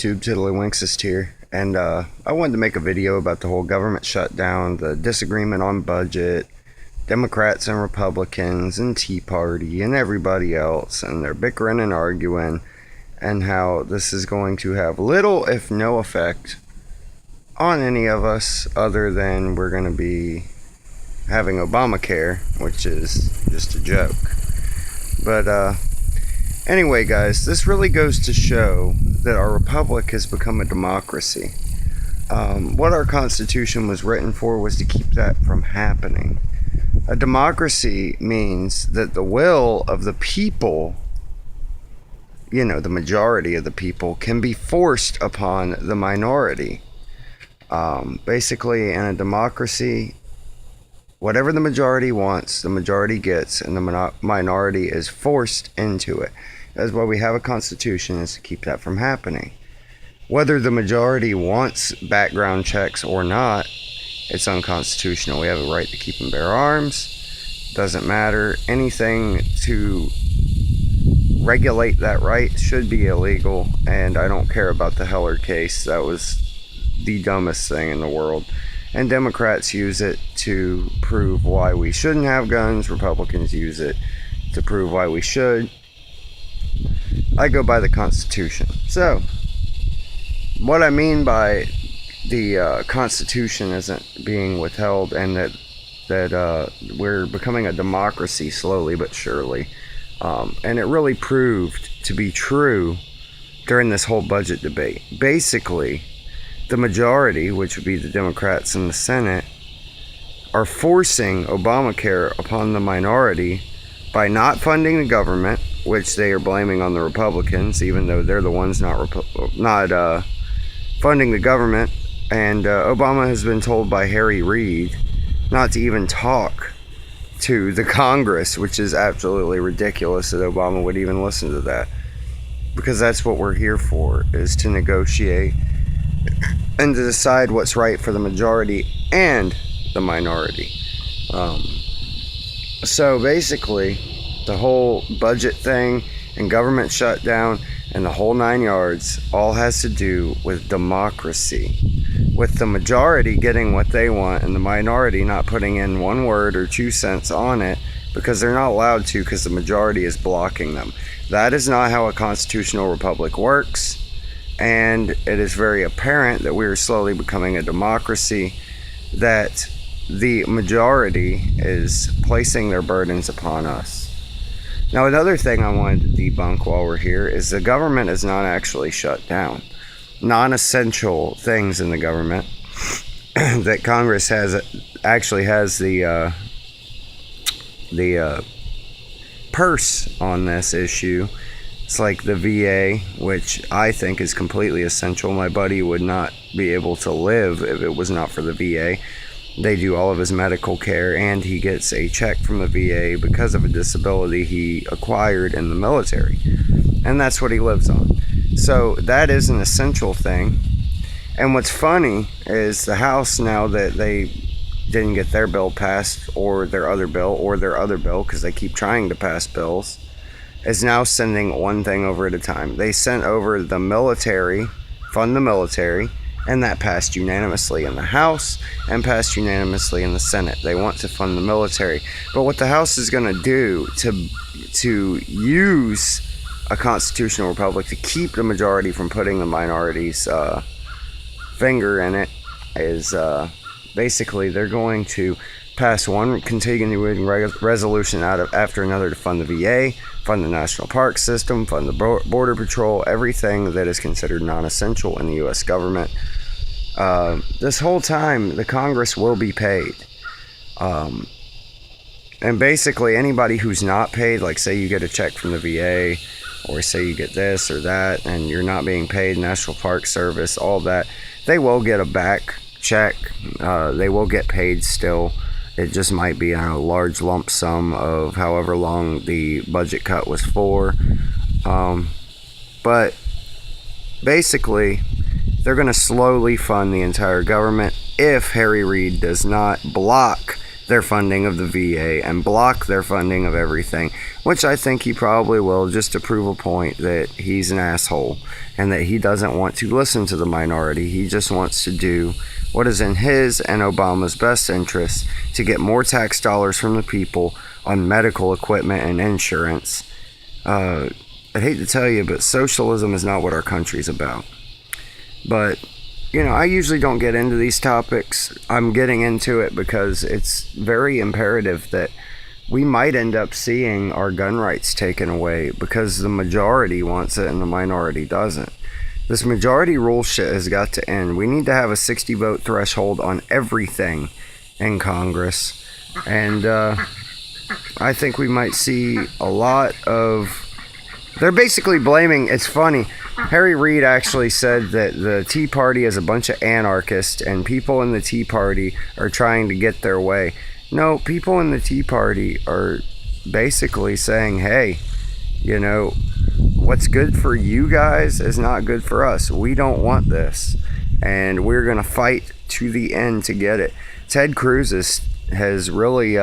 YouTube, Tiddlywinksist here, and I wanted to make a video about the whole government shutdown, the disagreement on budget, Democrats and Republicans and Tea Party and everybody else, and they're bickering and arguing, and how this is going to have little if no effect on any of us other than we're going to be having Obamacare, which is just a joke. But anyway, guys, this really goes to show that our republic has become a democracy. What our Constitution was written for was to keep that from happening. A democracy means that the will of the people, the majority of the people, can be forced upon the minority. Basically, in a democracy, whatever the majority wants, the majority gets, and the minority is forced into it. That's why we have a constitution, is to keep that from happening. Whether the majority wants background checks or not, it's unconstitutional. We have a right to keep and bear arms. Doesn't matter. Anything to regulate that right should be illegal, and I don't care about the Heller case. That was the dumbest thing in the world. And Democrats use it to prove why we shouldn't have guns. Republicans use it to prove why we should. I go by the Constitution. So, what I mean by the Constitution isn't being withheld, and that we're becoming a democracy slowly but surely. And it really proved to be true during this whole budget debate. Basically, the majority, which would be the Democrats in the Senate, are forcing Obamacare upon the minority by not funding the government, which they are blaming on the Republicans, even though they're the ones not funding the government. And Obama has been told by Harry Reid not to even talk to the Congress, which is absolutely ridiculous that Obama would even listen to that, because that's what we're here for, is to negotiate and to decide what's right for the majority and the minority. So basically, the whole budget thing and government shutdown and the whole 9 yards all has to do with democracy, with the majority getting what they want and the minority not putting in 1 word or 2 cents on it, because they're not allowed to, because the majority is blocking them. That is not how a constitutional republic works. And it is very apparent that we are slowly becoming a democracy, that the majority is placing their burdens upon us. Now, another thing I wanted to debunk while we're here is the government is not actually shut down. Non-essential things in the government that Congress actually has the purse on this issue. It's like the VA, which I think is completely essential. My buddy would not be able to live if it was not for the VA. They do all of his medical care, and he gets a check from the VA because of a disability he acquired in the military. And that's what he lives on. So that is an essential thing. And what's funny is the House, now that they didn't get their bill passed, or their other bill, because they keep trying to pass bills, is now sending one thing over at a time. They sent over the military, fund the military, and that passed unanimously in the House and passed unanimously in the Senate. They want to fund the military. But what the House is going to do to use a constitutional republic to keep the majority from putting the minority's finger in it is basically they're going to pass one continuing resolution after another to fund the VA, fund the National Park System, fund the Border Patrol, everything that is considered non-essential in the U.S. government. This whole time, the Congress will be paid. And basically, anybody who's not paid, like say you get a check from the VA, or say you get this or that, and you're not being paid, National Park Service, all that, they will get a back check. They will get paid still. It just might be a large lump sum of however long the budget cut was for. But basically, they're going to slowly fund the entire government if Harry Reid does not block their funding of the VA and block their funding of everything, which I think he probably will, just to prove a point that he's an asshole and that he doesn't want to listen to the minority. He just wants to do what is in his and Obama's best interest to get more tax dollars from the people on medical equipment and insurance. I'd hate to tell you, but socialism is not what our country's about. But, you know, I usually don't get into these topics. I'm getting into it because it's very imperative that we might end up seeing our gun rights taken away because the majority wants it and the minority doesn't. This majority rule shit has got to end. We need to have a 60 vote threshold on everything in Congress. And I think we might see a lot of... They're basically blaming... It's funny. Harry Reid actually said that the Tea Party is a bunch of anarchists and people in the Tea Party are trying to get their way. No, people in the Tea Party are basically saying, hey, you know, what's good for you guys is not good for us. We don't want this. And we're going to fight to the end to get it. Ted Cruz has really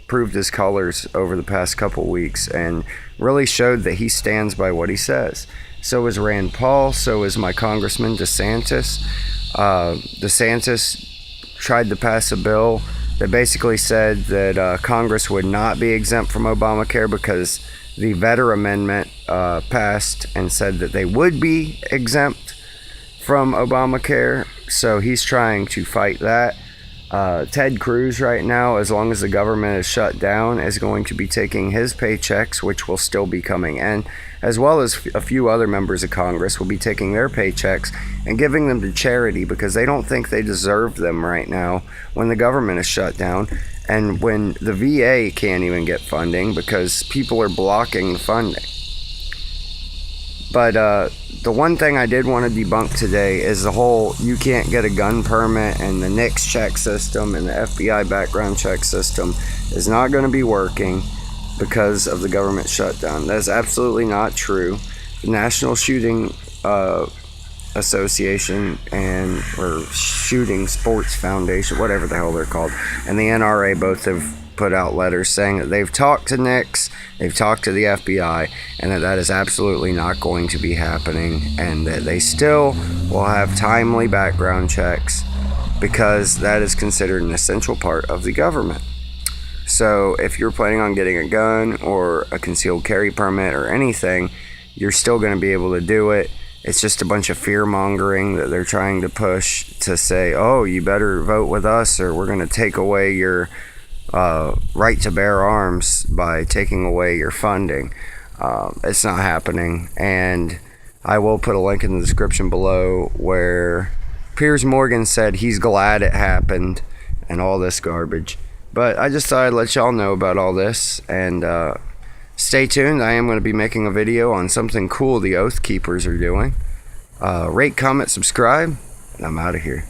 proved his colors over the past couple weeks and really showed that he stands by what he says. So is Rand Paul. So is my Congressman DeSantis. DeSantis tried to pass a bill that basically said that Congress would not be exempt from Obamacare because the Vetter Amendment passed and said that they would be exempt from Obamacare. So he's trying to fight that. Ted Cruz right now, as long as the government is shut down, is going to be taking his paychecks, which will still be coming in, as well as a few other members of Congress will be taking their paychecks and giving them to charity because they don't think they deserve them right now when the government is shut down and when the VA can't even get funding because people are blocking the funding. But the one thing I did want to debunk today is the whole you can't get a gun permit and the NICS check system and the FBI background check system is not going to be working because of the government shutdown. That is absolutely not true. The National Shooting Association or Shooting Sports Foundation, whatever the hell they're called, and the NRA both have put out letters saying that they've talked to NICS, they've talked to the FBI, and that is absolutely not going to be happening, and that they still will have timely background checks because that is considered an essential part of the government. So if you're planning on getting a gun or a concealed carry permit or anything, you're still going to be able to do it. It's just a bunch of fear mongering that they're trying to push to say, oh, you better vote with us or we're going to take away your right to bear arms by taking away your funding. It's not happening, and I will put a link in the description below where Piers Morgan said he's glad it happened and all this garbage. But I just thought I'd let y'all know about all this, and stay tuned. I am going to be making a video on something cool the Oath Keepers are doing. Rate, comment, subscribe, and I'm out of here.